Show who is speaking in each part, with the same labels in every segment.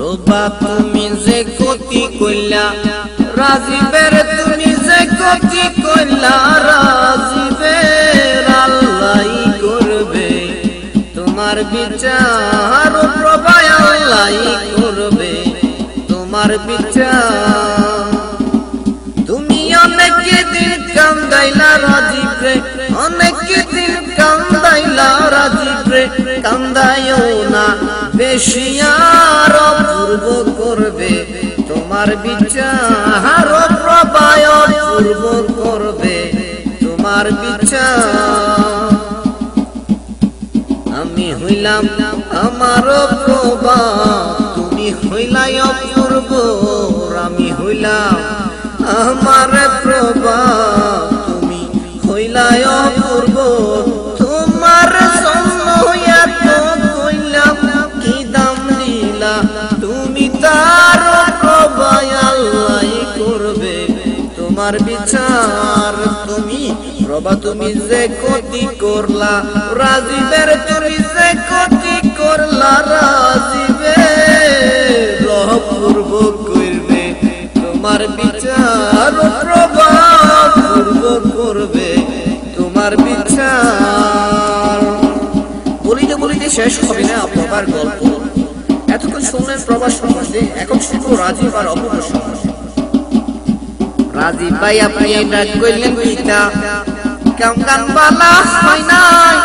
Speaker 1: প্রভা তুমি যে গতি কইলা রাজীবের, তুমি যে গতি কইলা রাজীবের, আল্লাহই করবে তোমার বিচার। প্রভা আল্লাহই করবে তোমার বিচার। তুমি অনেক দিন কান্দাইলা রাজীব রে, অনেক দিন কান্দাইলা রাজীব রে, কান্দাইও না বেশি আর অপূর্ব করবে তোমার বিচার। প্রভায় অপূর্ব করবে তোমার বিচার। আমি হইলাম আমার প্রভা, তুমি হইলাই অপূর্ব। আমি হইলাম আমার প্রভা, তুমি হইলাই অপূর্ব। তোমার জন্য এত কইলাম কি দাম দিলা তুমি, তার প্রভা আল্লাহই করবে তোমার বিচার। তুমি প্রভা তুমি যে গতি করলা রাজীবের, তুমি যে গতি করলা রাজীবের, অপূর্ব করবে তোমার বিচার। প্রভা অপূর্ব করবে তোমার বিচার। বলিতে বলিতে শেষ হবে না প্রভার গল্প। এতক্ষণ শুনলেন প্রভা সম্বন্ধে, এখন শুনবো রাজীব আর অপূর্ব সম্বন্ধে। রাজীব ভাই আপনি ডাক কইলেন পিতা, কেমন বালা হয় নাই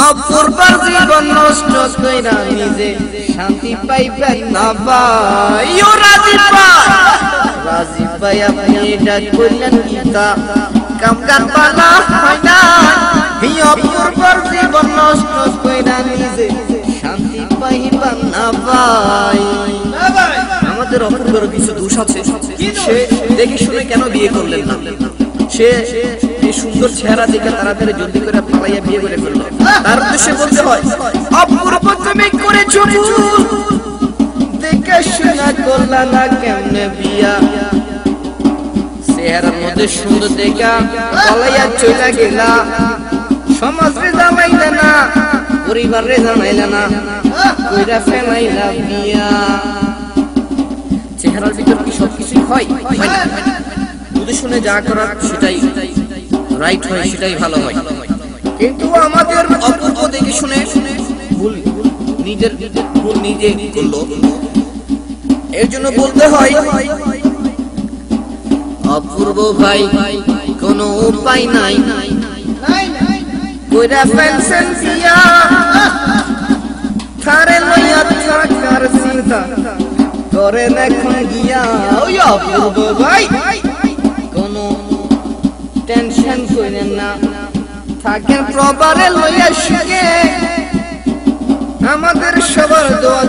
Speaker 1: অপূর্বার জীবন নষ্ট কইরা নিজে শান্তি পাইবেন না ভাই। ও রাজীব ভাই, রাজীব ভাই আপনি ডাক কইলেন পিতা, কেমন বালা হয় নাই অপূর্বার জীবন নষ্ট কইরা নিজে শান্তি পাইবেন না ভাই। আমাদের অপূর্বের কিছু দোষ আছে, সে দেখে শুনে কেন বিয়ে করলেন না? সে এই সুন্দর চেহারা দেখে তাড়াতাড়ি জলদি করে পালাইয়া বিয়ে করে ফেললো। তার উদ্দেশ্যে বলতে হয়, অপূর্ব তুমি করেছো ভুল, দেখে শুনে করলা না কেমনে বিয়া। চেহারার মধ্যে সুন্দর দেখা পালাইয়া চলে গেলা, সমাজে জানাইলা না, পরিবারে জানাইলা না, কইরা ফেলাইলা বিয়া। চেহারার ভিতর কি সবকিছু হয়? বুঝে শুনে যা করার সেটাই রাইট হয়, সেটাই ভালো হয়। কিন্তু আমাদের অপূর্ব দেখে শুনে ভুল, নিজের ভুল নিজে করলো। এর জন্য বলতে হয়, অপূর্ব ভাই কোনো উপায় নাই, কইরা ফেলছেন বিয়া, থারে লইয়া থাকার চিন্তা করেন এখন গিয়া। ওই অপূর্ব ভাই কোনো টেনশন করেন না, থাকেন প্রবারে লইয়া সুখে। আমাদের সবার দোয়া